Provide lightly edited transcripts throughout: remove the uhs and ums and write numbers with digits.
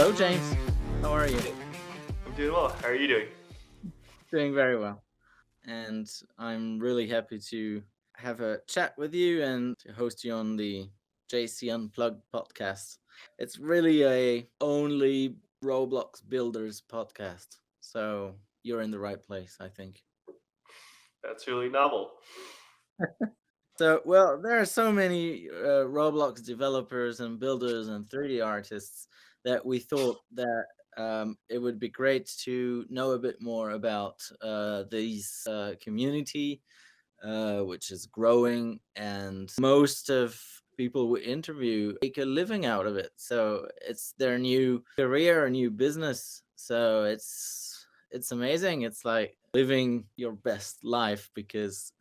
Hello, James. How are you? Hey, I'm doing well. How are you doing? Doing very well. And I'm really happy to have a chat with you and to host you on the JC Unplugged podcast. It's really a only Roblox builders podcast. So you're in the right place, I think. That's really novel. So, well, there are so many Roblox developers and builders and 3D artists that we thought that it would be great to know a bit more about these community, which is growing, and most of people we interview make a living out of it. So it's their new career, a new business. So it's amazing. It's like living your best life because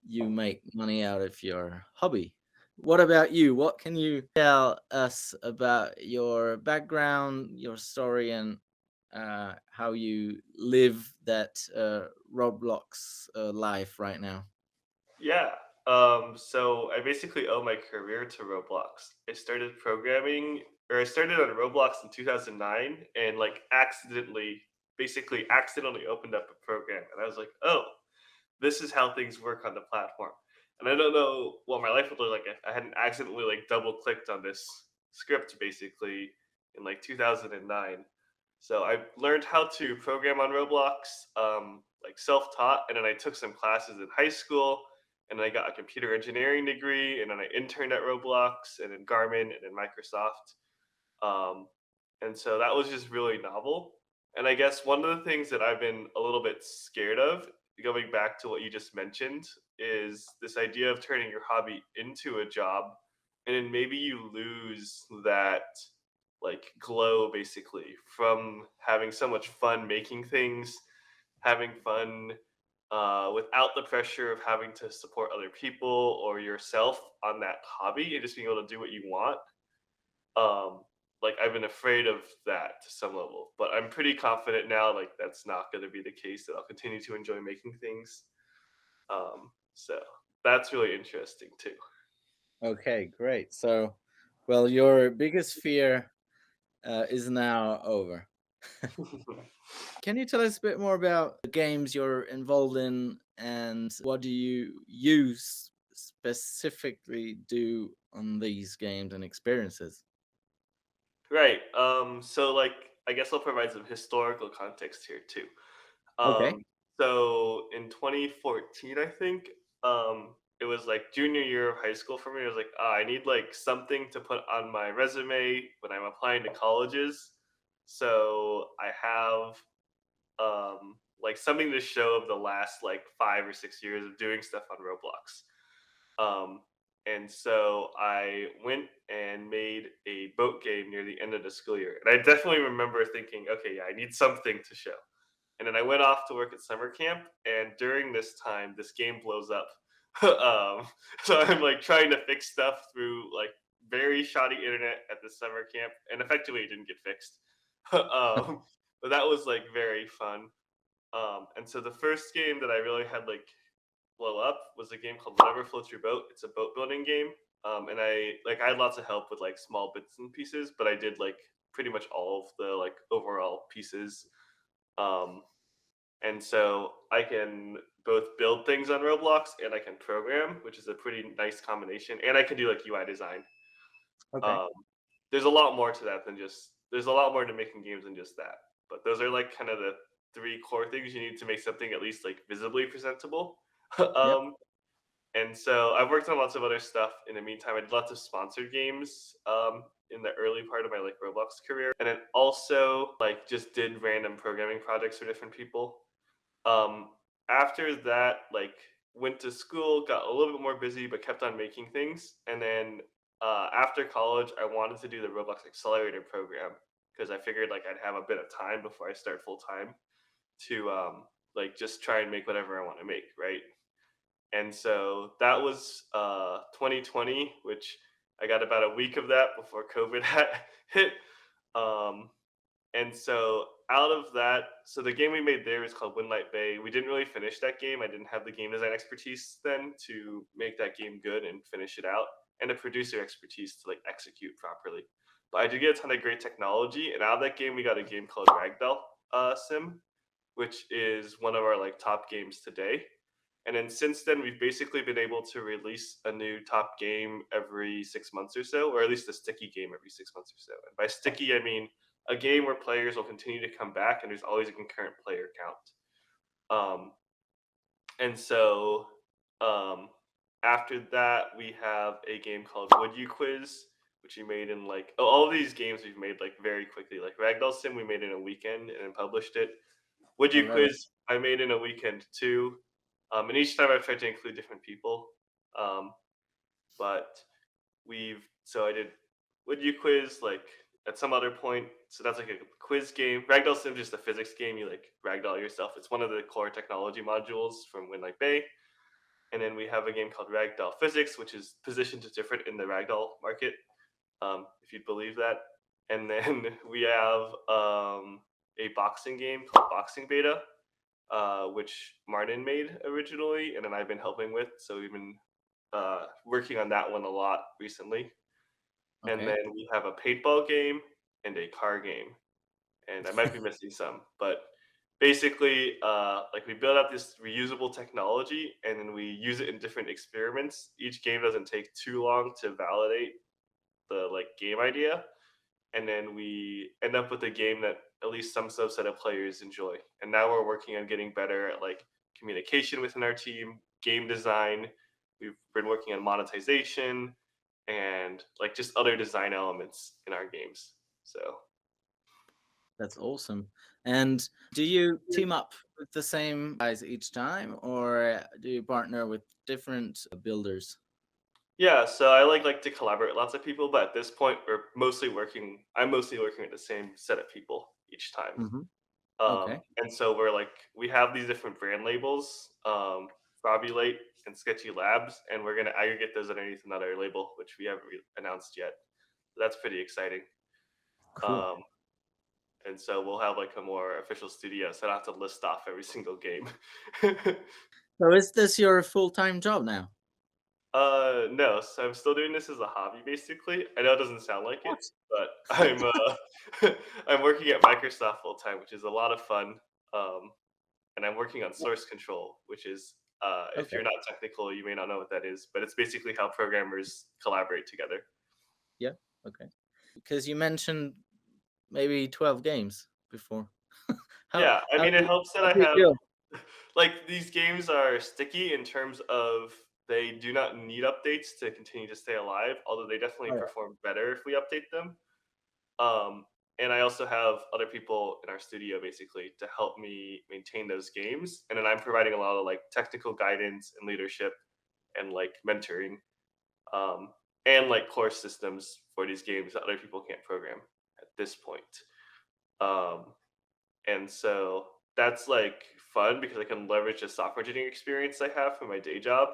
you make money out of your hobby. What about you? What can you tell us about your background, your story, and how you live that Roblox life right now? Yeah. So I basically owe my career to Roblox. I started programming, or I started on Roblox in 2009, and like basically accidentally opened up a program, and I was like, oh, this is how things work on the platform. And I don't know what my life would look like if I hadn't accidentally like double clicked on this script basically in like 2009. So I learned how to program on Roblox, like self-taught, and then I took some classes in high school, and then I got a computer engineering degree, and then I interned at Roblox, and in Garmin, and in Microsoft. Um, and so that was just really novel. And I guess one of the things that I've been a little bit scared of, going back to what you just mentioned, is this idea of turning your hobby into a job, and then maybe you lose that like glow basically from having so much fun making things, having fun without the pressure of having to support other people or yourself on that hobby and just being able to do what you want. um, like I've been afraid of that to some level, but I'm pretty confident now. Like that's not going to be the case. That I'll continue to enjoy making things. So that's really interesting too. Okay, great. So, well, your biggest fear is now over. Can you tell us a bit more about the games you're involved in and what do you specifically do on these games and experiences? Right. So like I guess I'll provide some historical context here too. Okay. Um, so in 2014, I think, it was like junior year of high school for me. I was like, I need like something to put on my resume when I'm applying to colleges. So I have like something to show of the last like 5 or 6 years of doing stuff on Roblox. Um, and so I went and made a boat game near the end of the school year. And I definitely remember thinking, okay, yeah, I need something to show. And then I went off to work at summer camp, and during this time, this game blows up. So I'm like trying to fix stuff through like very shoddy internet at the summer camp, and effectively it didn't get fixed. But that was like very fun. And so the first game that I really had like blow up was a game called Whatever Floats Your Boat. It's a boat building game. And I had lots of help with like small bits and pieces, but I did like pretty much all of the like overall pieces. Um, and so I can both build things on Roblox and I can program, which is a pretty nice combination. And I can do like UI design. Okay. Um, there's a lot more to that than just there's a lot more to making games than just that. But those are like kind of the three core things you need to make something at least like visibly presentable. Yep. um, and so I've worked on lots of other stuff in the meantime. I did lots of sponsored games in the early part of my like Roblox career, and then also like just did random programming projects for different people. Um, After that, like went to school, got a little bit more busy, but kept on making things. And then after college, I wanted to do the Roblox Accelerator Program because I figured like I'd have a bit of time before I start full time to like just try and make whatever I want to make, right? And so that was 2020, which I got about a week of that before COVID hit. Um, and so out of that, so the game we made there is called Windlight Bay. We didn't really finish that game. I didn't have the game design expertise then to make that game good and finish it out, and the producer expertise to like execute properly. but I did get a ton of great technology, and out of that game, we got a game called Ragdoll Sim, which is one of our like top games today. And then since then, we've basically been able to release a new top game every 6 months or so, or at least a sticky game every 6 months or so. And by sticky, I mean a game where players will continue to come back and there's always a concurrent player count. Um, and so um, after that, we have a game called Would You Quiz, which we made in like all of these games we've made like very quickly. Like Ragdoll Sim, we made in a weekend and then published it. Would I You love it. Quiz, I made in a weekend too. And each time I've tried to include different people. Um, but I did Would You Quiz like at some other point. So that's like a quiz game. Ragdoll Sim is just a physics game. You like ragdoll yourself. It's one of the core technology modules from Winlight Bay. And then we have a game called Ragdoll Physics, which is positioned different in the ragdoll market, if you'd believe that. And then we have a boxing game called Boxing Beta, which Martin made originally, and then I've been helping with. So we've been working on that one a lot recently. And Okay. then we have a paintball game and a car game, and I might be missing some, but basically, like we build out this reusable technology, and then we use it in different experiments. Each game doesn't take too long to validate the like game idea, and then we end up with a game that at least some subset of players enjoy. And now we're working on getting better at like communication within our team, game design. We've been working on monetization and like just other design elements in our games. So That's awesome. And do you team up with the same guys each time, or do you partner with different builders? yeah, so I like to collaborate with lots of people, but at this point I'm mostly working with the same set of people each time. Hmm. Okay. And so we have these different brand labels, Frobulate and Sketchy Labs, and we're gonna aggregate those underneath another label, which we haven't announced yet. That's pretty exciting. Cool. Um, and so we'll have like a more official studio, so I don't have to list off every single game. So is this your full-time job now? No, so I'm still doing this as a hobby, basically. I know it doesn't sound like it, What? but I'm working at Microsoft full time, which is a lot of fun. Um, and I'm working on source control, which is if Okay. you're not technical, you may not know what that is, but it's basically how programmers collaborate together. Yeah. Okay. Because you mentioned maybe 12 games before. How Yeah, I how mean, do it you, helps that how I do you have feel? like these games are sticky in terms of they do not need updates to continue to stay alive, although they definitely All right. perform better if we update them. Um, and I also have other people in our studio basically to help me maintain those games. And then I'm providing a lot of like technical guidance and leadership and like mentoring, um, and like course systems for these games that other people can't program at this point. Um, and so that's like fun because I can leverage the software engineering experience I have from my day job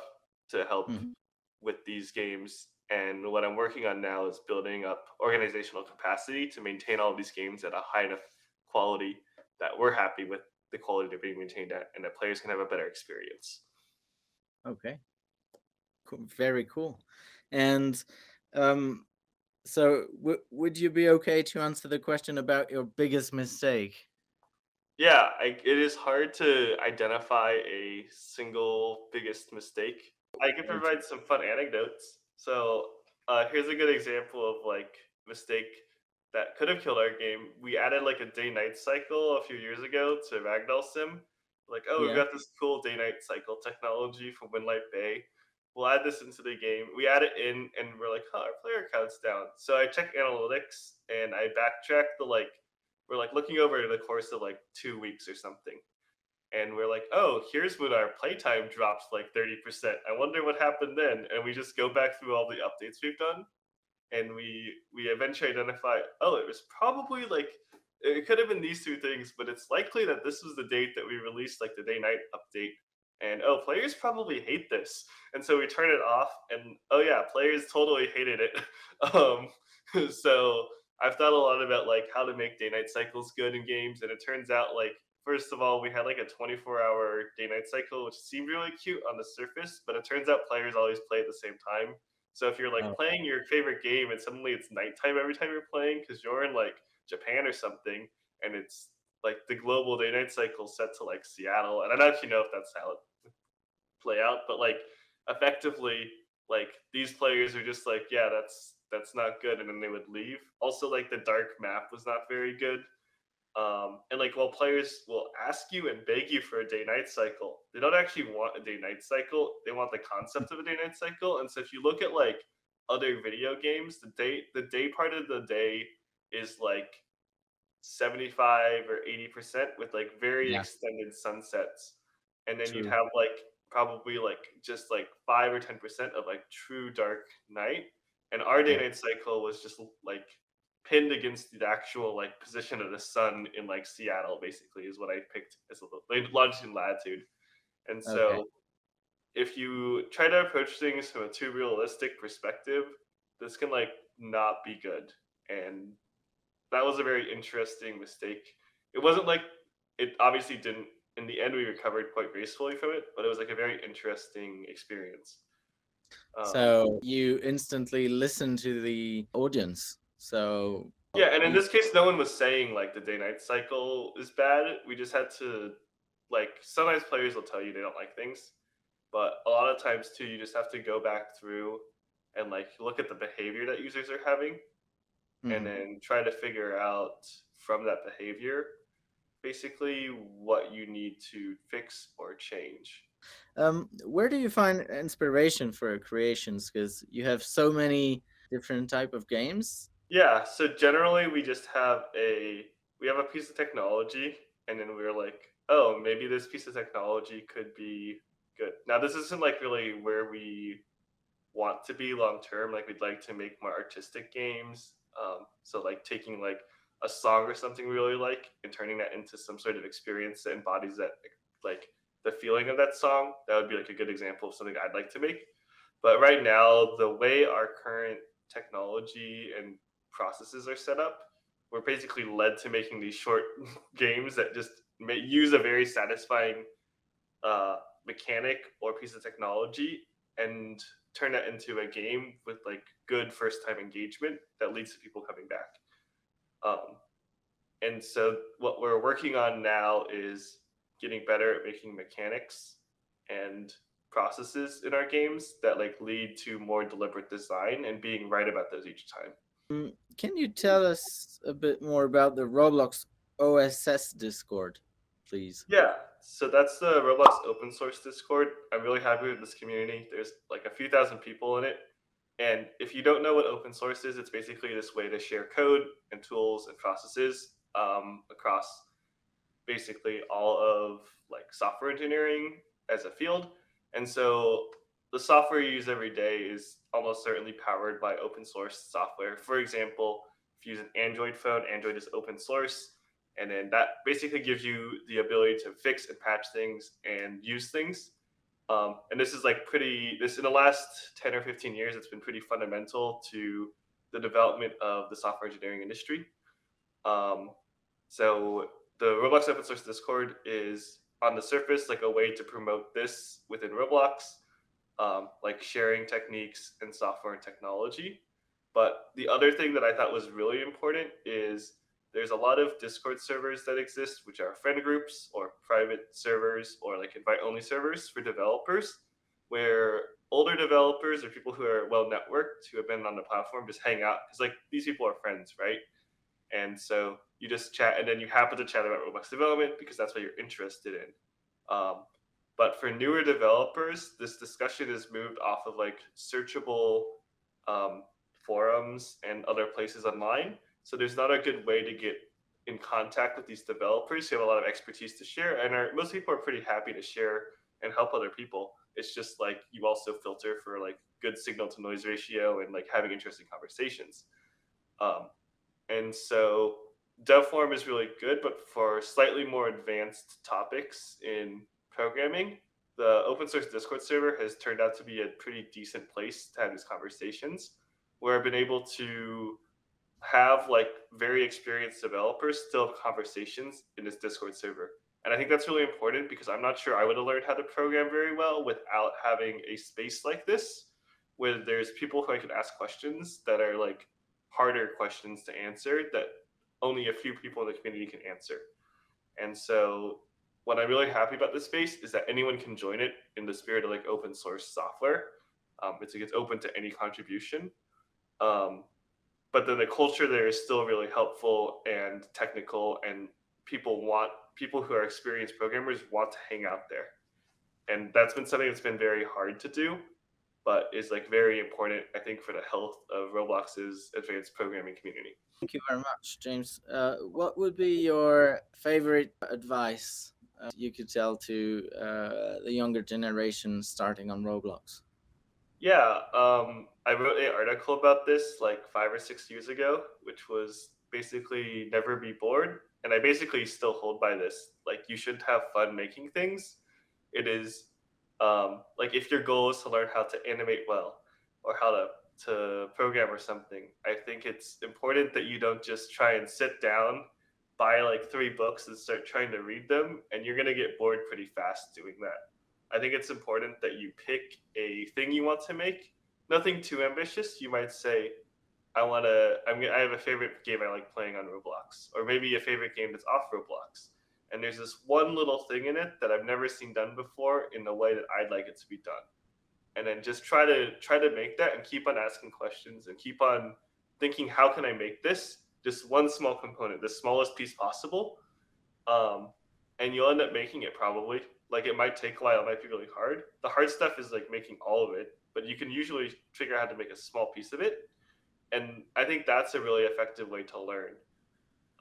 to help Mhm. with these games. And what I'm working on now is building up organizational capacity to maintain all of these games at a high enough quality that we're happy with the quality they're being maintained at and that players can have a better experience. Okay. Cool. Very cool. And um, so would you be okay to answer the question about your biggest mistake? Yeah, it is hard to identify a single biggest mistake. I can Very true. provide some fun anecdotes. So here's a good example of like mistake that could have killed our game. We added like a day-night cycle a few years ago to Ragdoll Sim. Like, oh, we've Yeah. got this cool day-night cycle technology from Winlight Bay. We'll add this into the game. We add it in, and we're like, huh, our player count's down. So I check analytics and I backtrack the like we're like looking over the course of like 2 weeks or something, and we're like, oh, here's when our playtime drops like 30%. I wonder what happened then. And we just go back through all the updates we've done, and we eventually identify, oh, it was probably like it could have been these two things, but it's likely that this was the date that we released like the day night update. And oh, players probably hate this, and so we turn it off. And oh yeah, players totally hated it. um, so I've thought a lot about like how to make day night cycles good in games, and it turns out like first of all we had like a 24-hour day night cycle, which seemed really cute on the surface, but it turns out players always play at the same time, So if you're like Oh, playing your favorite game and suddenly it's nighttime every time you're playing because you're in like Japan or something, and it's like the global day night cycle set to like Seattle, and I don't actually know if that's how it play out, but like effectively, like these players are just like, yeah, that's not good, and then they would leave. Also, like the dark map was not very good. And like while players will ask you and beg you for a day night cycle, they don't actually want a day night cycle. They want the concept of a day night cycle. And so if you look at like other video games, the day part of the day is like 75 or 80% with like very yeah, extended sunsets. And then you'd true. have like probably like just like 5 or 10% of like true dark night. And our day Yeah. night cycle was just like pinned against the actual like position of the sun in like Seattle, basically, is what I picked as a like, longitude and latitude. And Okay. so if you try to approach things from a too realistic perspective, this can like not be good. And that was a very interesting mistake. It wasn't like it obviously didn't. In the end, we recovered quite gracefully from it, but it was like a very interesting experience. Um, So you instantly listen to the audience. So yeah, and in you, this case, no one was saying like the day night cycle is bad. We just had to like sometimes players will tell you they don't like things, but a lot of times too, you just have to go back through and like look at the behavior that users are having, and mhm. then try to figure out from that behavior basically what you need to fix or change. Where do you find inspiration for creations? Because you have so many different type of games. Yeah, so generally we have a piece of technology, and then we're like, oh, maybe this piece of technology could be good. Now this isn't like really where we want to be long term. Like we'd like to make more artistic games. So like taking like a song or something we really like and turning that into some sort of experience that embodies that like the feeling of that song. That would be like a good example of something I'd like to make. But right now, the way our current technology and processes are set up, we're basically led to making these short games that just use a very satisfying uh, mechanic or piece of technology and turn that into a game with like good first time engagement that leads to people coming back. Um, and so what we're working on now is getting better at making mechanics and processes in our games that like lead to more deliberate design and being right about those each time. Can you tell us a bit more about the Roblox OSS Discord, please? Yeah, so that's the Roblox open source Discord. I'm really happy with this community. There's like a few thousand people in it. And if you don't know what open source is, it's basically this way to share code and tools and processes across basically all of like software engineering as a field. And so the software you use every day is almost certainly powered by open source software. For example, if you use an Android phone, Android is open source. And then that basically gives you the ability to fix and patch things and use things. And this is like this in the last 10 or 15 years, it's been pretty fundamental to the development of the software engineering industry. Um, so the Roblox open source Discord is on the surface like a way to promote this within Roblox, like sharing techniques and software and technology. But the other thing that I thought was really important is there's a lot of Discord servers that exist, which are friend groups or private servers or like invite only servers for developers, where older developers or people who are well networked who have been on the platform just hang out because like these people are friends, right? And so you just chat, and then you happen to chat about Roblox development because that's what you're interested in. But for newer developers, this discussion is moved off of like searchable um, forums and other places online. So there's not a good way to get in contact with these developers who have a lot of expertise to share, and most people are pretty happy to share and help other people. It's just like you also filter for like good signal to noise ratio and like having interesting conversations. Um, and so DevForm is really good, but for slightly more advanced topics in programming, the open source Discord server has turned out to be a pretty decent place to have these conversations where I've been able to have like very experienced developers still have conversations in this Discord server. And I think that's really important because I'm not sure I would have learned how to program very well without having a space like this. where there's people who I can ask questions that are like harder questions to answer that only a few people in the community can answer. And so what I'm really happy about this space is that anyone can join it in the spirit of like open source software. It's open to any contribution. Um, but then the culture there is still really helpful and technical, and people who are experienced programmers want to hang out there. And that's been something that's been very hard to do, but is like very important, I think, for the health of Roblox's advanced programming community. Thank you very much, James. What would be your favorite advice you could tell to the younger generation starting on Roblox? Yeah, I wrote an article about this like 5 or 6 years ago, which was basically never be bored. And I basically still hold by this. Like, you should have fun making things. It is like if your goal is to learn how to animate well or how to program or something, I think it's important that you don't just try and sit down, buy like 3 books and start trying to read them, and you're gonna get bored pretty fast doing that. I think it's important that you pick a thing you want to make. Nothing too ambitious. You might say, I have a favorite game I like playing on Roblox, or maybe a favorite game that's off Roblox. And there's this one little thing in it that I've never seen done before in the way that I'd like it to be done. And then just try to make that and keep on asking questions and keep on thinking, how can I make this just one small component, the smallest piece possible, um, and you'll end up making it probably. Like, it might take a while, it might be really hard. The hard stuff is like making all of it, but you can usually figure out how to make a small piece of it. And I think that's a really effective way to learn,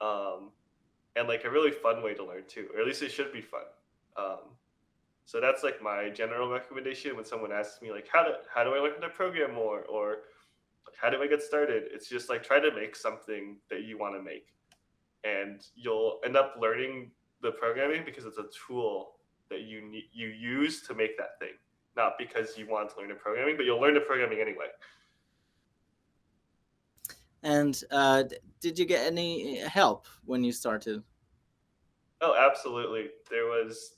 um, and like a really fun way to learn too, or at least it should be fun. Um, so that's like my general recommendation when someone asks me like, how do I learn how to program more, or like, how do I get started? It's just like, try to make something that you want to make, and you'll end up learning the programming because it's a tool that you use to make that thing, not because you want to learn the programming, but you'll learn the programming anyway. And did you get any help when you started? Oh, absolutely. There was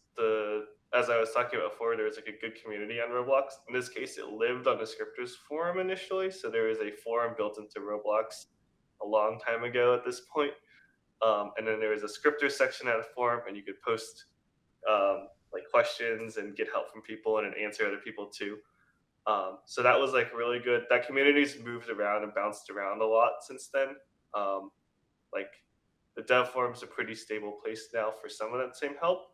as I was talking about before, there was like a good community on Roblox. In this case, it lived on the scripters forum initially, so there was a forum built into Roblox a long time ago at this point. And then there was a scripters section at a forum, and you could post like questions and get help from people and then answer other people too. So that was like really good. That community's moved around and bounced around a lot since then. Um, like, the dev forum's a pretty stable place now for some of that same help,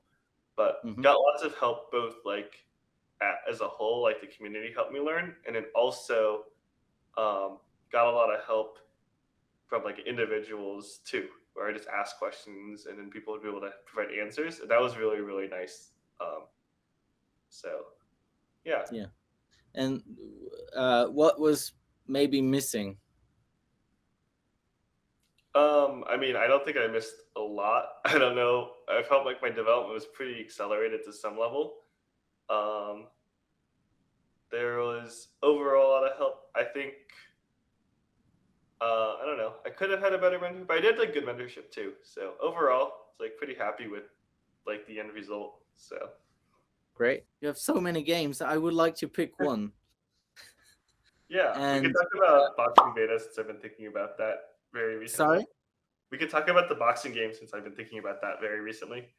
but Hmm. got lots of help both like as a whole, like the community helped me learn, and then also um, got a lot of help from like individuals too, where I just asked questions and then people would be able to provide answers. And that was really really nice. Um, so yeah. Yeah. And what was maybe missing? I mean, I don't think I missed a lot. I don't know. I felt like my development was pretty accelerated to some level. Um, there was overall a lot of help. I think I don't know. I could have had a better mentor, but I did like good mentorship too. So overall, it's like pretty happy with like the end result. So Great. You have so many games. I would like to pick one. yeah, we could And talk about boxing beta since I've been thinking about that very recently. sorry? We could talk about the boxing game since I've been thinking about that very recently.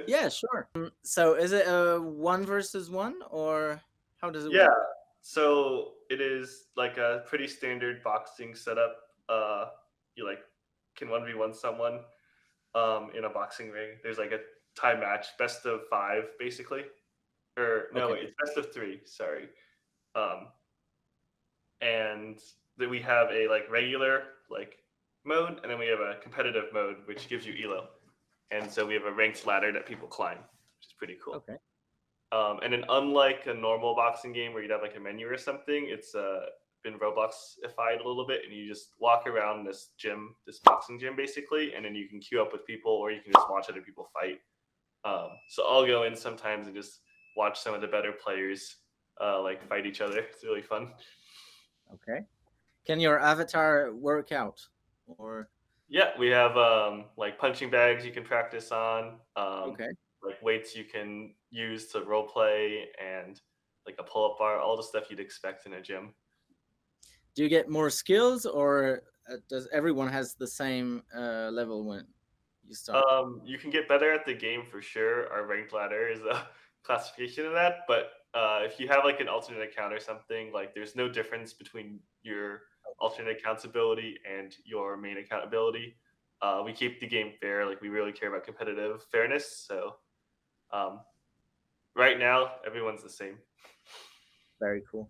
Yeah, sure. So is it a one versus one, or how does it Yeah, work? so it is like a pretty standard boxing setup. You like can 1v1 someone in a boxing ring. There's like a time match, best of 5 basically. Or no, Okay. it's best of 3, sorry. Um and then we have a like regular like mode, and then we have a competitive mode which gives you elo. And so we have a ranked ladder that people climb, which is pretty cool. Okay. And then, unlike a normal boxing game where you'd have like a menu or something, it's been Robloxified a little bit, and you just walk around this gym, this boxing gym, basically, and then you can queue up with people, or you can just watch other people fight. So I'll go in sometimes and just watch some of the better players like fight each other. It's really fun. Okay. Can your avatar work out? Or Yeah, we have like punching bags you can practice on, okay. like weights you can use to role play, and like a pull up bar, all the stuff you'd expect in a gym. Do you get more skills, or does everyone has the same level when you start? You can get better at the game for sure. Our ranked ladder is a classification of that, but if you have like an alternate account or something, like there's no difference between your alternate account's ability and your main account ability. We keep the game fair, like we really care about competitive fairness. So um, right now, everyone's the same. Very cool.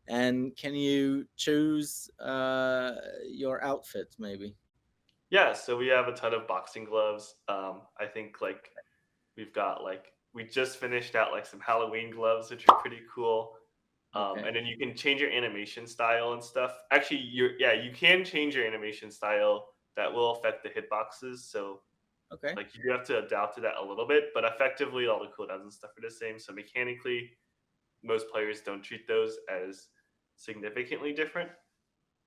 And can you choose your outfit, maybe? Yeah, so we have a ton of boxing gloves. I think like we've got like we just finished out like some Halloween gloves, which are pretty cool. Okay. And then you can change your animation style and stuff. Actually, you can change your animation style. That will affect the hitboxes. So Okay. like you do have to adapt to that a little bit, but effectively all the cooldowns and stuff are the same. So mechanically, most players don't treat those as significantly different.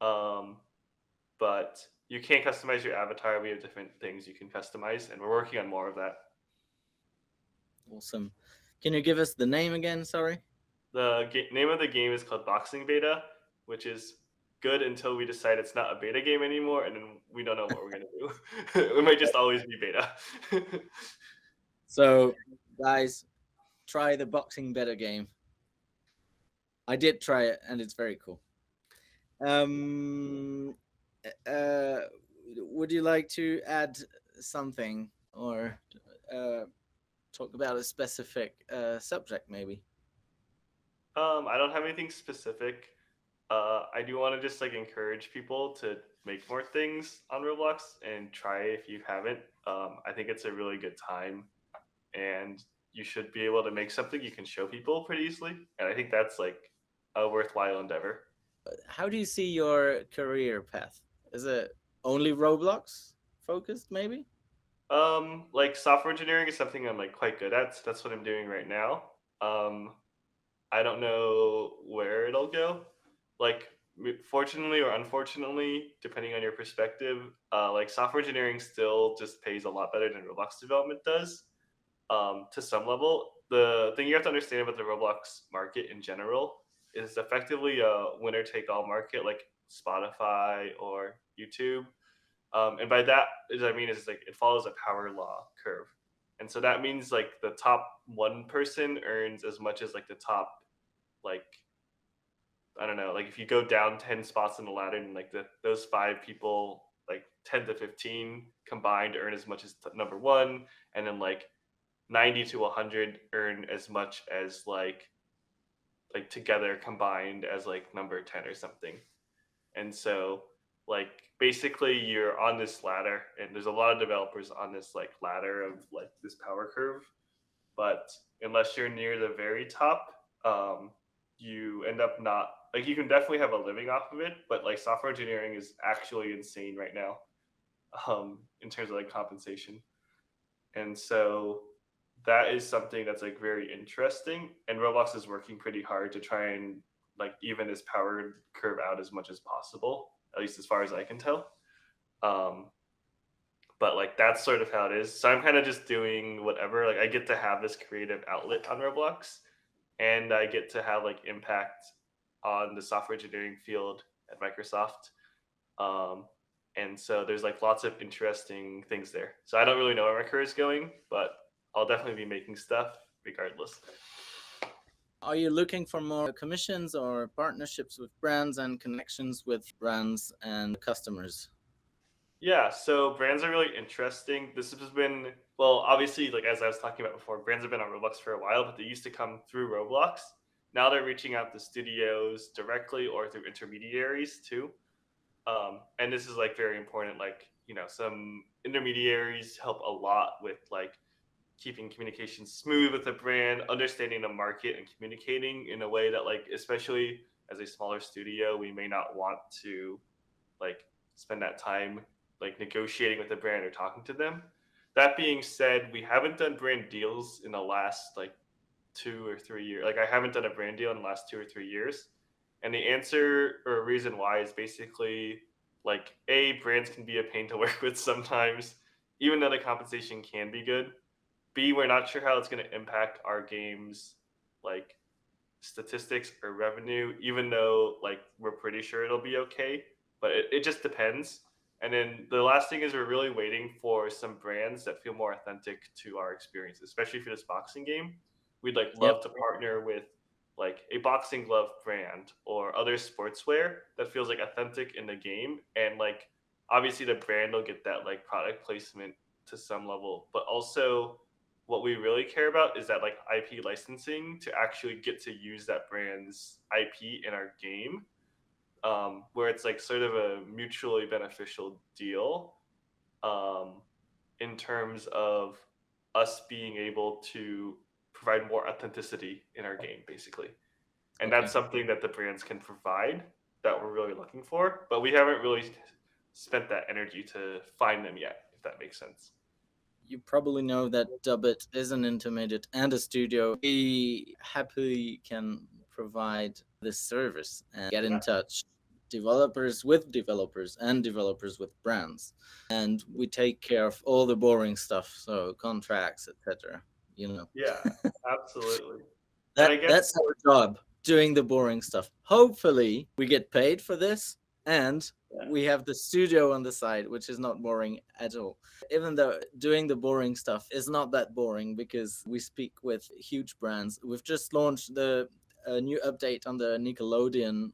Um, but you can customize your avatar. We have different things you can customize, and we're working on more of that. Awesome. Can you give us the name again? Sorry. Name of the game is called Boxing Beta, which is good until we decide it's not a beta game anymore, and then we don't know what we're gonna do. It might just always be beta. So, guys, try the Boxing Better game. I did try it, and it's very cool. Um, uh, would you like to add something, or uh, talk about a specific subject, maybe? I don't have anything specific. I do want to just like encourage people to make more things on Roblox and try it if you haven't. I think it's a really good time, and you should be able to make something you can show people pretty easily. And I think that's like a worthwhile endeavor. How do you see your career path? Is it only Roblox focused, maybe? Like software engineering is something I'm like quite good at. So that's what I'm doing right now. Um, I don't know where it'll go. Like, fortunately or unfortunately, depending on your perspective, like software engineering still just pays a lot better than Roblox development does. To some level, the thing you have to understand about the Roblox market in general is effectively a winner take all market, like Spotify or YouTube. And by that, is I mean is like it follows a power law curve, and so that means like the top one person earns as much as like the top like I don't know, like if you go down 10 spots in the ladder and like those five people, like 10 to 15 combined, earn as much as number one, and then like 90 to 100 earn as much as like together combined as like number 10 or something. And so like basically you're on this ladder and there's a lot of developers on this like ladder of like this power curve, but unless you're near the very top, you end up not like you can definitely have a living off of it, but like software engineering is actually insane right now, in terms of like compensation. And so that is something that's like very interesting. And Roblox is working pretty hard to try and like even this power curve out as much as possible, at least as far as I can tell. Um, but like that's sort of how it is. So I'm kind of just doing whatever. Like I get to have this creative outlet on Roblox, and I get to have like impact on the software engineering field at Microsoft. Um, and so there's like lots of interesting things there. So I don't really know where my career is going, but I'll definitely be making stuff regardless. Are you looking for more commissions or partnerships with brands and connections with brands and customers? Yeah, so brands are really interesting. This has been well, obviously, like as I was talking about before, brands have been on Roblox for a while, but they used to come through Roblox. Now they're reaching out to studios directly or through intermediaries too. And this is like very important. Like some intermediaries help a lot with like keeping communication smooth with the brand, understanding the market, and communicating in a way that like especially as a smaller studio, we may not want to like spend that time like negotiating with the brand or talking to them. That being said, we haven't done brand deals in the last like 2 or 3 years. Like I haven't done a brand deal in the last 2 or 3 years. And the answer or reason why is basically like A, brands can be a pain to work with sometimes, even though the compensation can be good. B, we're not sure how it's going to impact our game's like statistics or revenue, even though like we're pretty sure it'll be okay. But it just depends. And then the last thing is we're really waiting for some brands that feel more authentic to our experience, especially for this boxing game. We'd like Yep. love to partner with like a boxing glove brand or other sportswear that feels like authentic in the game, and like obviously the brand will get that like product placement to some level, but also what we really care about is that like IP licensing to actually get to use that brand's IP in our game, where it's like sort of a mutually beneficial deal, um, in terms of us being able to provide more authenticity in our game, basically. And that's Okay. something that the brands can provide that we're really looking for, but we haven't really spent that energy to find them yet, if that makes sense. You probably know that Dubbit is an intermediate and a studio. We happily can provide this service and get in Yeah, touch developers with developers and developers with brands. And we take care of all the boring stuff, so contracts, etc. You know. yeah, absolutely. And I That guess, that's our job, doing the boring stuff. Hopefully, we get paid for this, and yeah, we have the studio on the side, which is not boring at all. Even though doing the boring stuff is not that boring because we speak with huge brands. We've just launched the a new update on the Nickelodeon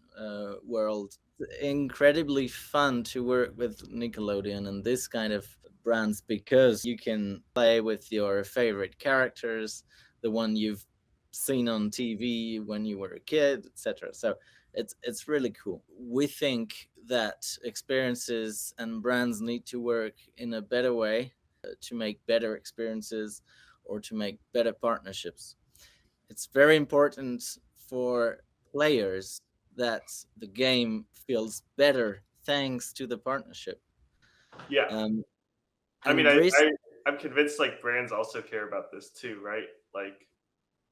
world. Incredibly fun to work with Nickelodeon and this kind of brands because you can play with your favorite characters, the one you've seen on TV when you were a kid, etc. So it's really cool. We think that experiences and brands need to work in a better way to make better experiences or to make better partnerships. It's very important for players that the game feels better thanks to the partnership. yeah. Um, I mean, and recently, I'm convinced like brands also care about this too, right? Like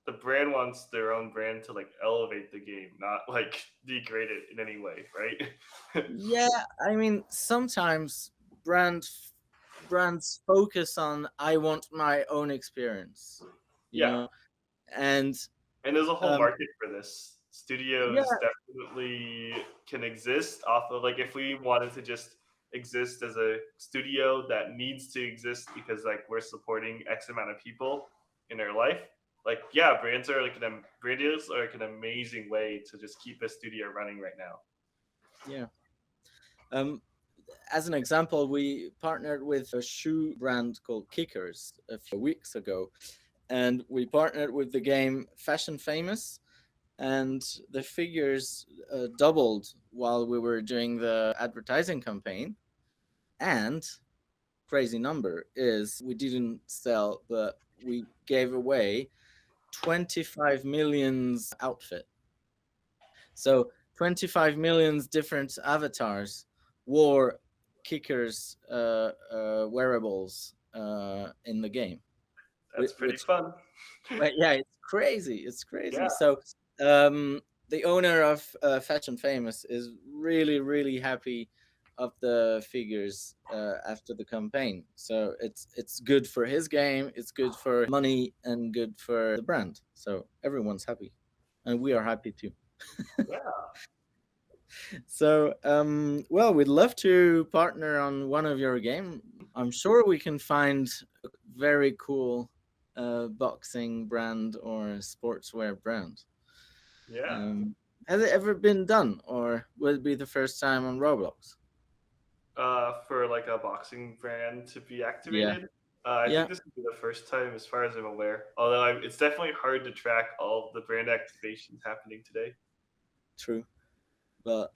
the brand wants their own brand to like elevate the game, not like degrade it in any way, right? yeah, I mean, sometimes brand brands focus on I want my own experience, you Yeah, know, and and there's a whole um, market for this. yeah, Studios definitely can exist off of like if we wanted to just exist as a studio that needs to exist because like we're supporting X amount of people in their life. Like yeah, brand deals are like an amazing way to just keep a studio running right now. yeah. Um, as an example, we partnered with a shoe brand called Kickers a few weeks ago, and we partnered with the game Fashion Famous, and the figures doubled while we were doing the advertising campaign. And crazy number is we didn't sell, but we gave away 25 millions outfit. So 25 millions different avatars wore Kickers wearables in the game, That's pretty which fun. yeah, it's crazy. It's crazy. Yeah, So um, the owner of Fashion Famous is really, really happy of the figures after the campaign. So it's good for his game. It's good for money and good for the brand. So everyone's happy, and we are happy too. yeah, So well, we'd love to partner on one of your game. I'm sure we can find a very cool boxing brand or sportswear brand. yeah. Um, has it ever been done, or will it be the first time on Roblox? For like a boxing brand to be Yeah, activated. I yeah, think this would be the first time, as far as I'm aware. Although it's definitely hard to track all of the brand activations happening today. true. But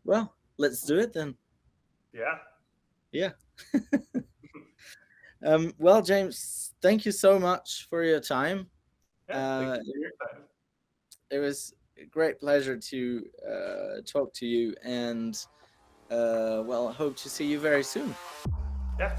well, let's do it then. Yeah, Yeah. Well, James, thank you so much for your time. yeah. Thank Uh, you for your time. it was a great pleasure to talk to you, and well, hope to see you very soon. Yeah,